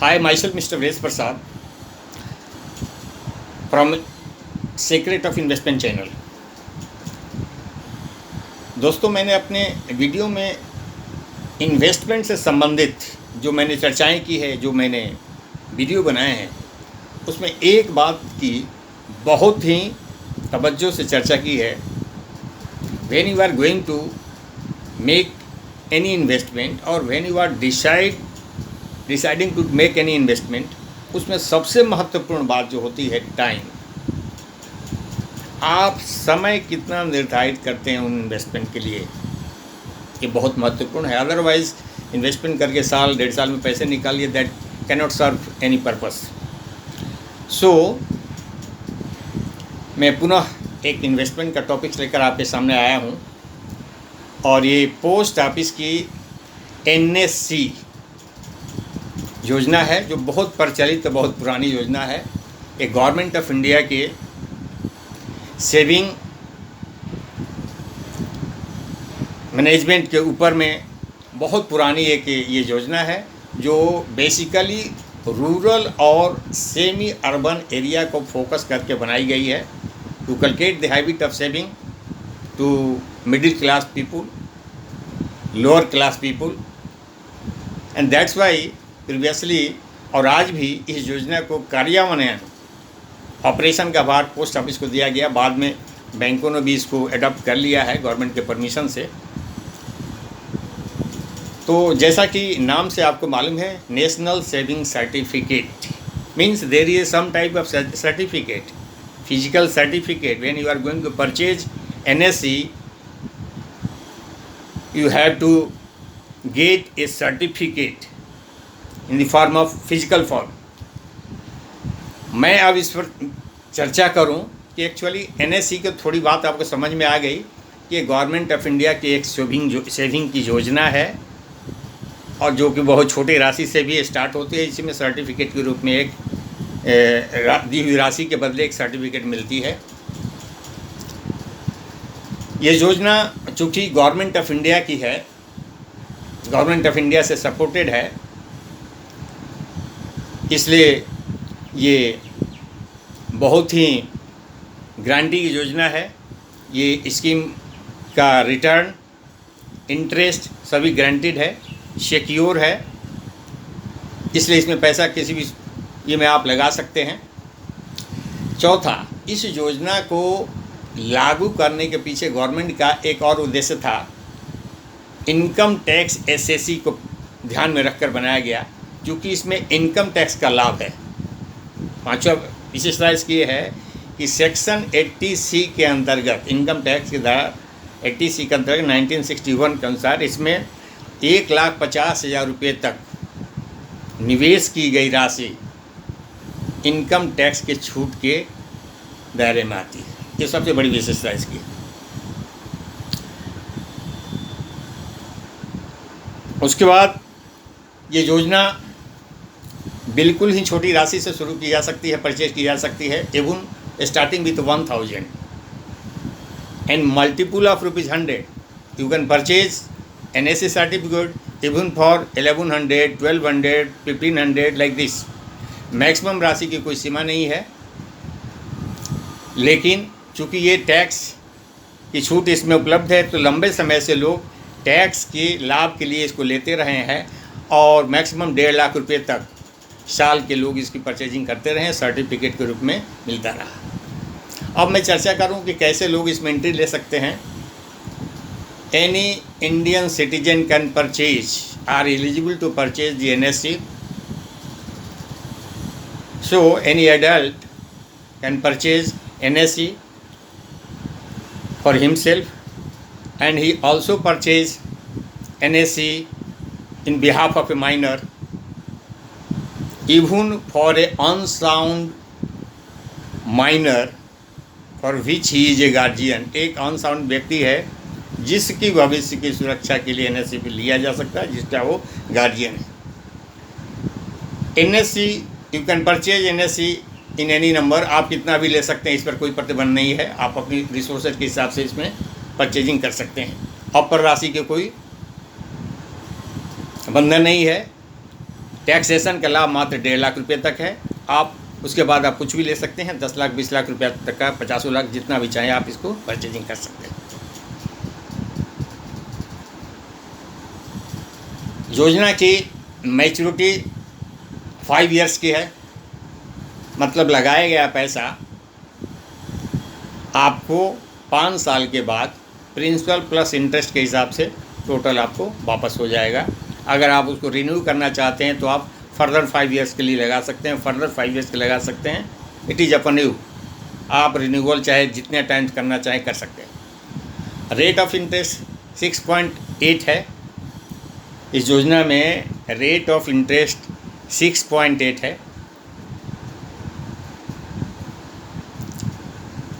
Hi, myself Mr. Vres Prasad from Secret of Investment channel. दोस्तों, मैंने अपने video में इन्वेस्टमेंट से संबंधित जो मैंने चर्चाएं की है, जो मैंने वीडियो बनाए हैं, उसमें एक बात की बहुत ही तवज्जो से चर्चा की है। When you are going to make any investment और when you are deciding to make any investment, उसमें सबसे महत्वपूर्ण बात जो होती है टाइम। आप समय कितना निर्धारित करते हैं उन इन्वेस्टमेंट के लिए, ये बहुत महत्वपूर्ण है। अदरवाइज इन्वेस्टमेंट करके साल डेढ़ साल में पैसे निकालिए, that cannot serve any purpose. So मैं पुनः एक इन्वेस्टमेंट का टॉपिक्स लेकर आपके सामने आया हूँ, और ये पोस्ट ऑफिस की NSC योजना है, जो बहुत प्रचलित, बहुत पुरानी योजना है। ये गवर्नमेंट ऑफ इंडिया के सेविंग मैनेजमेंट के ऊपर में बहुत पुरानी एक ये योजना है, जो बेसिकली रूरल और सेमी अर्बन एरिया को फोकस करके बनाई गई है, to cultivate the habit of saving to middle class people, lower class people, and that's why previously और आज भी इस योजना को कार्यान्वयन, ऑपरेशन का भार पोस्ट ऑफिस को दिया गया। बाद में बैंकों ने भी इसको अडॉप्ट कर लिया है गवर्नमेंट के परमिशन से। तो जैसा कि नाम से आपको मालूम है, national saving certificate means there is some type of certificate, physical certificate. When you are going to purchase NSC, you have to get a certificate in the form of physical form। मैं अब इस पर चर्चा करूं कि actually NSC की थोड़ी बात आपको समझ में आ गई कि गवर्नमेंट ऑफ इंडिया की एक सेविंग की योजना है, और जो कि बहुत छोटी राशि से भी स्टार्ट होती है। इसी में सर्टिफिकेट के रूप में एक दी हुई राशि के बदले एक सर्टिफिकेट मिलती है। ये योजना चूँकि गवर्नमेंट ऑफ इंडिया की है, गवर्नमेंट ऑफ इंडिया से सपोर्टेड है, इसलिए ये बहुत ही गारंटी की योजना है। ये स्कीम का रिटर्न, इंटरेस्ट सभी गारंटीड है, सिक्योर है, इसलिए इसमें पैसा किसी भी ये में आप लगा सकते हैं। चौथा, इस योजना को लागू करने के पीछे गवर्नमेंट का एक और उद्देश्य था, इनकम टैक्स SAC को ध्यान में रखकर बनाया गया, क्योंकि इसमें इनकम टैक्स का लाभ है। पांचवा विशेषता इसकी है कि सेक्शन 80C के अंतर्गत, इनकम टैक्स की धारा 80C के अंतर्गत 1961 के अनुसार इसमें 1,50,000 रुपये तक निवेश की गई राशि इनकम टैक्स के छूट के दायरे में आती है। ये सबसे बड़ी विशेषता इसकी। उसके बाद ये योजना बिल्कुल ही छोटी राशि से शुरू की जा सकती है, परचेज की जा सकती है, एवं starting with 1,000 and multiple of ₹100 you can purchase NSC certificate even for 1,100, 1,200, 1,500 like this. Maximum राशि की कोई सीमा नहीं है, लेकिन चूँकि ये टैक्स की छूट इसमें उपलब्ध है, तो लंबे समय से लोग टैक्स के लाभ के लिए इसको लेते रहे हैं, और मैक्सिमम 1.5 लाख रुपये तक साल के लोग इसकी परचेजिंग करते रहे, सर्टिफिकेट के रूप में मिलता रहा। अब मैं चर्चा करूं कि कैसे लोग इसमें एंट्री ले सकते हैं। Any Indian citizen can purchase are eligible to purchase the NSC। So any adult can purchase NSC for himself, and he also purchase NSC in behalf of a minor, even for a unsound minor for which he is a guardian। एक unsound व्यक्ति है जिसकी भविष्य की सुरक्षा के लिए NSC भी लिया जा सकता है, जिसका वो गार्जियन है। NSC you can purchase NSC in any number, आप कितना भी ले सकते हैं, इस पर कोई प्रतिबंध नहीं है। आप अपनी रिसोर्सेज के हिसाब से इसमें परचेजिंग कर सकते हैं, अपर राशि के कोई बंधन नहीं है। टैक्सेशन का लाभ मात्र 1.5 लाख रुपये तक है। आप उसके बाद आप कुछ भी ले सकते हैं, 10 लाख 20 लाख रुपया तक का, 50 लाख, जितना भी चाहें आप इसको परचेजिंग कर सकते हैं। योजना की मैच्योरिटी 5 ईयर्स की है, मतलब लगाया गया पैसा आपको 5 साल के बाद प्रिंसिपल प्लस इंटरेस्ट के हिसाब से टोटल आपको वापस हो जाएगा। अगर आप उसको रिन्यू करना चाहते हैं तो आप फर्दर 5 ईयर्स के लिए लगा सकते हैं, फर्दर 5 ईयर्स के लगा सकते हैं। इट इज़ अपन यू, आप रिन्यूअल चाहे जितने टाइम करना चाहें कर सकते हैं। रेट ऑफ इंटरेस्ट 6.8 है। इस योजना में रेट ऑफ इंटरेस्ट 6.8 है।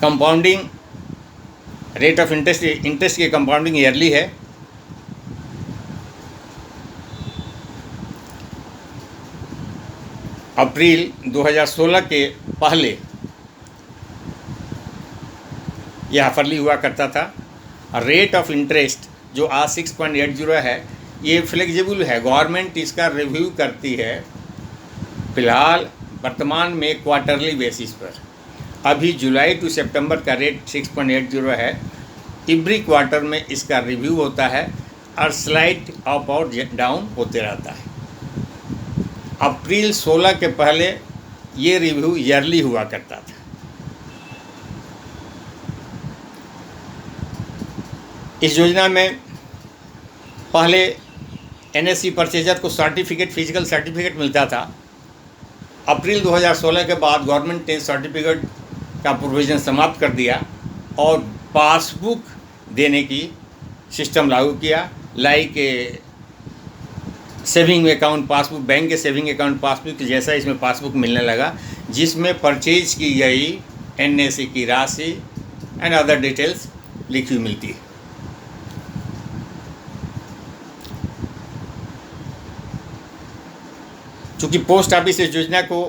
कंपाउंडिंग रेट ऑफ इंटरेस्ट की कंपाउंडिंग ईयरली है। अप्रैल 2016 के पहले यह ऑफरली हुआ करता था। रेट ऑफ इंटरेस्ट जो आज 6.80 है, ये फ्लेक्सिबल है, गवर्नमेंट इसका रिव्यू करती है। फिलहाल वर्तमान में क्वार्टरली बेसिस पर अभी जुलाई टू सितंबर का रेट 6.80 है। एवरी क्वार्टर में इसका रिव्यू होता है और स्लाइड अप और डाउन होते रहता है। अप्रैल 16 के पहले ये रिव्यू ईयरली हुआ करता था। इस योजना में पहले एनएससी परचेजर को सर्टिफिकेट, फिजिकल सर्टिफिकेट मिलता था। अप्रैल 2016 के बाद गवर्नमेंट ने सर्टिफिकेट का प्रोविज़न समाप्त कर दिया और पासबुक देने की सिस्टम लागू किया। Like saving account passbook, bank के सेविंग अकाउंट पासबुक जैसा इसमें पासबुक मिलने लगा, जिसमें परचेज की गई एनएससी की राशि एंड अदर डिटेल्स लिखी हुई मिलती है। चूँकि पोस्ट ऑफिस इस योजना को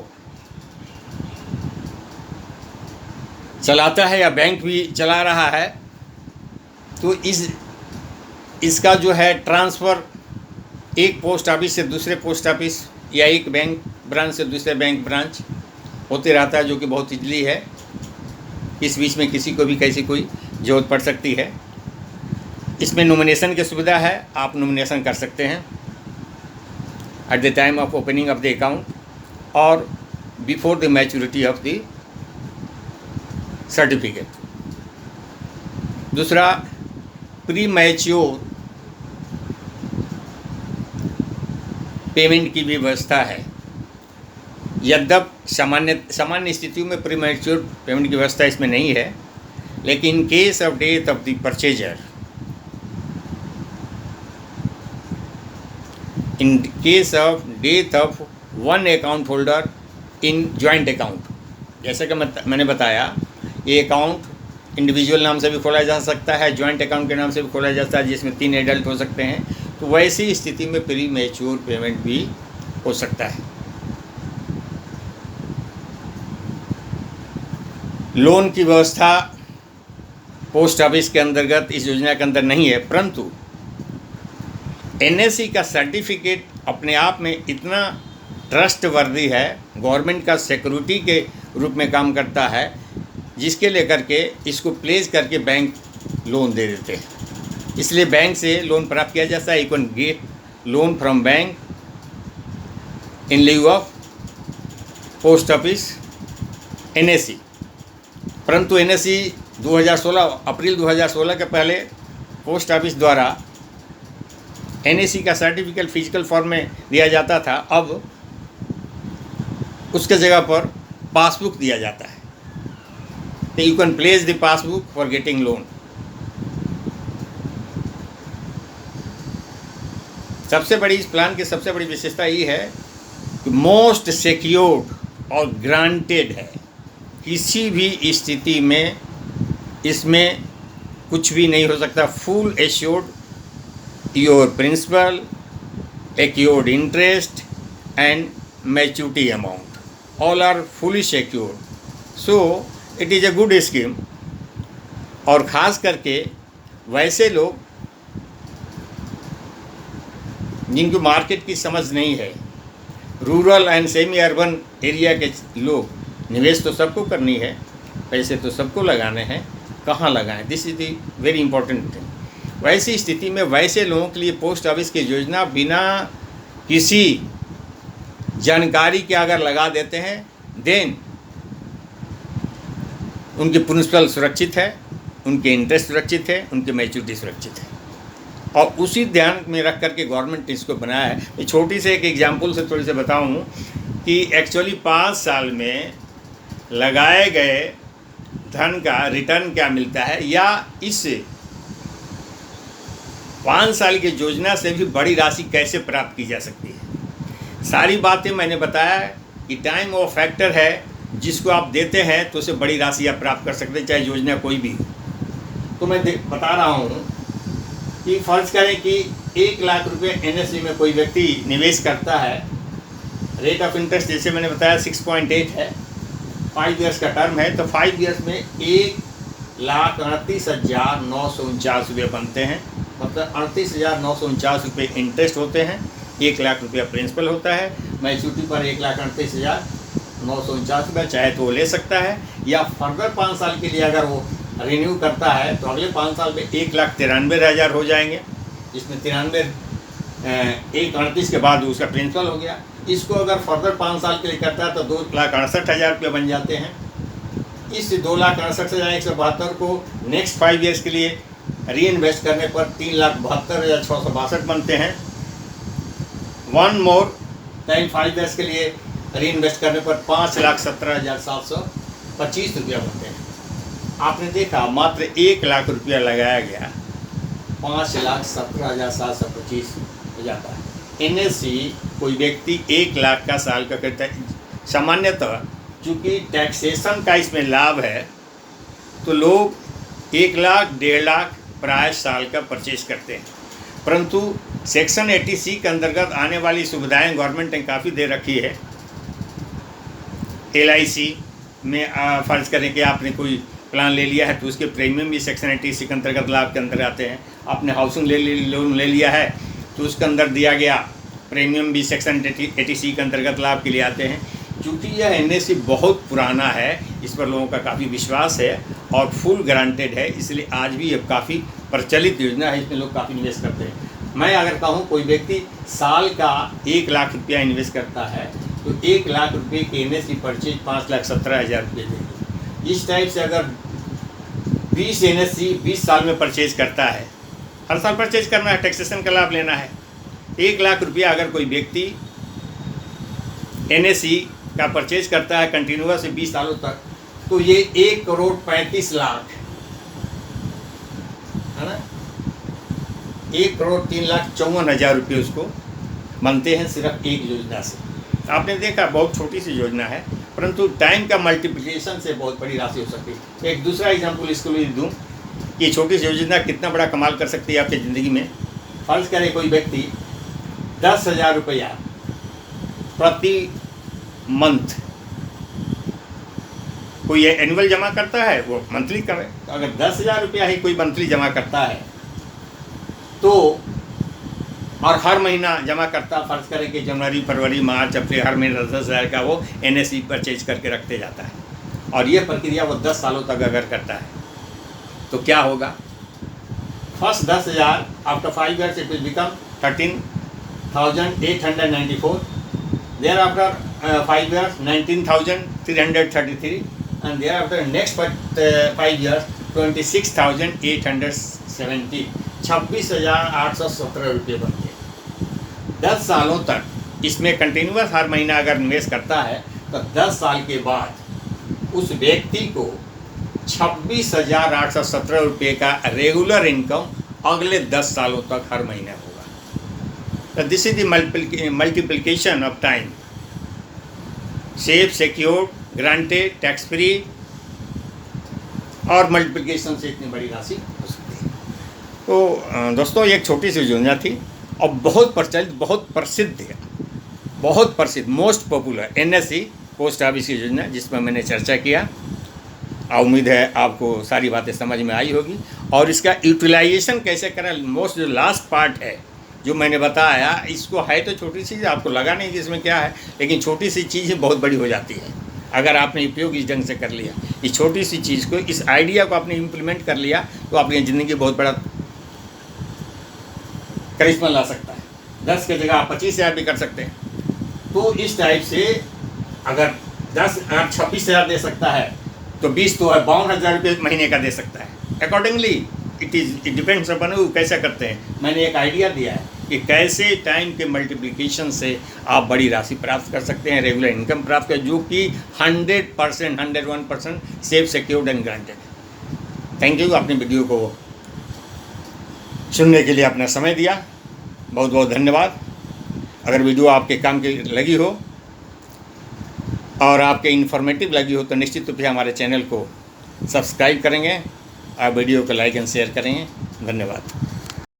चलाता है या बैंक भी चला रहा है, तो इसका जो है ट्रांसफ़र एक पोस्ट ऑफिस से दूसरे पोस्ट ऑफिस या एक बैंक ब्रांच से दूसरे बैंक ब्रांच होते रहता है, जो कि बहुत इजली है। इस बीच में किसी को भी कैसी कोई ज़रूरत पड़ सकती है। इसमें नॉमिनेशन की सुविधा है, आप नॉमिनेशन कर सकते हैं at the time of opening of the account और before the maturity of the certificate. दूसरा, प्री मैच्योर पेमेंट की भी व्यवस्था है। यद्यपि सामान्य स्थितियों में प्री मैच्योर पेमेंट की व्यवस्था इसमें नहीं है, लेकिन in case of death of the purchaser, in case of death of one account holder in joint account, जैसे कि मैंने बताया, ये अकाउंट इंडिविजुअल नाम से भी खोला जा सकता है, जॉइंट अकाउंट के नाम से भी खोला जा सकता है, जिसमें 3 एडल्ट हो सकते हैं। तो वैसी स्थिति में प्री मैच्योर पेमेंट भी हो सकता है। लोन की व्यवस्था पोस्ट ऑफिस के अंतर्गत इस योजना के अंदर नहीं है, परंतु एनएससी का सर्टिफिकेट अपने आप में इतना ट्रस्टवर्दी है, गवर्नमेंट का सिक्योरिटी के रूप में काम करता है, जिसके लेकर के इसको प्लेस करके बैंक लोन दे देते हैं। इसलिए बैंक से लोन प्राप्त किया जाता है। You can get loan from bank in लिeu of post office NSC. परंतु एनएससी 2016 अप्रैल 2016 के पहले पोस्ट ऑफिस द्वारा एनएससी का सर्टिफिकेट फिजिकल फॉर्म में दिया जाता था, अब उसके जगह पर पासबुक दिया जाता है। तो you can place the passbook for getting loan. सबसे बड़ी इस प्लान की सबसे बड़ी विशेषता ये है कि मोस्ट सिक्योर्ड और ग्रांटेड है। किसी भी स्थिति में इसमें कुछ भी नहीं हो सकता। Full assured your principal, assured interest and maturity amount, all are fully secured. So it is a good scheme. और ख़ास करके वैसे लोग जिनको मार्केट की समझ नहीं है, rural and semi urban area के लोग, निवेश तो सबको करनी है, पैसे तो सबको लगाने हैं, कहाँ लगाएं, this is the very important thing. वैसी स्थिति में वैसे लोगों के लिए पोस्ट ऑफिस की योजना बिना किसी जानकारी के अगर लगा देते हैं, देन उनके प्रिंसिपल सुरक्षित है, उनके इंटरेस्ट सुरक्षित है, उनके मैच्योरिटी सुरक्षित है। और उसी ध्यान में रख करके गवर्नमेंट ने इसको बनाया है। मैं छोटी से एक एग्जांपल से थोड़ी से बताऊं कि एक्चुअली 5 साल में लगाए गए धन का रिटर्न क्या मिलता है, या इस 5 साल की योजना से भी बड़ी राशि कैसे प्राप्त की जा सकती है। सारी बातें मैंने बताया कि टाइम वो फैक्टर है जिसको आप देते हैं तो उसे बड़ी राशि आप प्राप्त कर सकते हैं, चाहे योजना कोई भी हो। तो मैं बता रहा हूँ कि फ़र्ज़ करें कि 1 लाख रुपये NSE में कोई व्यक्ति निवेश करता है, रेट ऑफ इंटरेस्ट जैसे मैंने बताया 6.8 है, 5 ईयर्स का टर्म है, तो 5 ईयर्स में 1,38,949 रुपये बनते हैं, मतलब 38,949 रुपये इंटरेस्ट होते हैं, 1 लाख रुपया प्रिंसिपल होता है, मैच्योरिटी पर 1,38,949 रुपये चाहे तो वो ले सकता है, या फर्दर 5 साल के लिए अगर वो रिन्यू करता है तो अगले 5 साल में 1,93,000 हो जाएंगे, जिसमें 1,38 के बाद उसका प्रिंसिपल हो गया। इसको अगर फर्दर 5 साल के लिए करता है तो 2,68,000 रुपये बन जाते हैं। इस 2,68,172 को नेक्स्ट 5 ईयर्स के लिए री इन्वेस्ट करने पर 3,72,662 बनते हैं। 1 मोर टाइम 5 ईयर्स के लिए री इन्वेस्ट करने पर 5,17,725 रुपया बनते हैं। आपने देखा मात्र 1 लाख रुपया लगाया गया, 5,17,725 हो जाता है। NSE कोई व्यक्ति 1 लाख का साल का करता है। सामान्यतः चूँकि टैक्सेशन का इसमें लाभ है तो लोग 1 लाख 1.5 लाख प्राय साल का परचेज करते हैं, परंतु सेक्शन 80C के अंतर्गत आने वाली सुविधाएं गवर्नमेंट ने काफ़ी दे रखी है। LIC में फ़र्ज़ करें कि आपने कोई प्लान ले लिया है तो उसके प्रीमियम भी सेक्शन 80C के अंतर्गत लाभ के अंदर आते हैं। आपने हाउसिंग लोन ले लिया है तो उसके अंदर दिया गया प्रीमियम भी सेक्शन 80C के अंतर्गत लाभ के लिए आते हैं। चूँकि यह NSE बहुत पुराना है, इस पर लोगों का काफ़ी विश्वास है और फुल गारंटेड है, इसलिए आज भी ये काफ़ी प्रचलित योजना है, इसमें लोग काफ़ी निवेश करते हैं। मैं अगर कहूँ कोई व्यक्ति साल का 1 लाख रुपया इन्वेस्ट करता है तो 1 लाख रुपये के NSE परचेज 5,17,000 रुपये देंगे। इस टाइप से अगर 20 NSE 20 साल में परचेज करता है, हर साल परचेज करना है, टैक्सेशन का लाभ लेना है। 1 लाख रुपया अगर कोई व्यक्ति NSE का परचेज करता है कंटिन्यूअस से 20 सालों तक, तो ये 1,35,00,000 है ना, 1,03,54,000 रुपये उसको बनते हैं सिर्फ एक योजना से। आपने देखा बहुत छोटी सी योजना है, परंतु टाइम का मल्टीप्लिकेशन से बहुत बड़ी राशि हो सकती है। एक दूसरा एग्जाम्पल इसको भी दूँ कि छोटी सी योजना कितना बड़ा कमाल कर सकती है आपकी ज़िंदगी में। फ़र्ज़ करें कोई व्यक्ति 10,000 रुपया प्रति मंथ कोई एनुअल जमा करता है, वो मंथली करे, तो अगर 10,000 रुपया ही कोई मंथली जमा करता है तो, और हर महीना जमा करता, फ़र्ज़ करें कि जनवरी फरवरी मार्च अप्रैल हर महीने 10,000 का वो NSE परचेज करके रखते जाता है, और ये प्रक्रिया वो 10 सालों तक अगर करता है तो क्या होगा। First 10,000 after 5 years it will become 13,894, thereafter 5 years 19,333, and thereafter next 5 years 26,870, 26,817 रुपये बनते हैं। 10 सालों तक इसमें कंटिन्यूअस हर महीना अगर निवेश करता है तो 10 साल के बाद उस व्यक्ति को 26,817 रुपये का रेगुलर इनकम अगले 10 सालों तक हर महीने होगा। तो this is the multiplication of time, safe, secured, granted, tax free, और मल्टीप्लिकेशन से इतनी बड़ी राशि हो सकती है। तो दोस्तों ये एक छोटी सी योजना थी और बहुत प्रचलित, बहुत प्रसिद्ध है, बहुत प्रसिद्ध, most popular NSE post office की योजना जिसमें मैंने चर्चा किया। उम्मीद है आपको सारी बातें समझ में आई होगी और इसका यूटिलाइजेशन कैसे करें, मोस्ट जो लास्ट पार्ट है जो मैंने बताया, इसको है तो छोटी चीज़, आपको लगा नहीं कि इसमें क्या है, लेकिन छोटी सी चीज़ बहुत बड़ी हो जाती है अगर आपने उपयोग इस ढंग से कर लिया। इस छोटी सी चीज़ को, इस आइडिया को आपने इम्प्लीमेंट कर लिया तो आपकी ज़िंदगी बहुत बड़ा करिश्मा ला सकता है। 10 की जगह आप 25,000 भी कर सकते हैं। तो इस टाइप से अगर 10 26,000 दे सकता है तो 20 तो 52,000 रुपये महीने का दे सकता है। अकॉर्डिंगली इट डिपेंड्स अपन वो कैसा करते हैं। मैंने एक आइडिया दिया है कि कैसे टाइम के मल्टीप्लिकेशन से आप बड़ी राशि प्राप्त कर सकते हैं, रेगुलर इनकम प्राप्त कर, जो कि 100%, 101% safe, secured and guaranteed. Thank you, आपने वीडियो को सुनने के लिए अपना समय दिया, बहुत बहुत धन्यवाद। अगर वीडियो आपके काम की लगी हो और आपके इन्फॉर्मेटिव लगी हो तो निश्चित रूप से हमारे चैनल को सब्सक्राइब करेंगे और वीडियो को लाइक एंड शेयर करेंगे। धन्यवाद।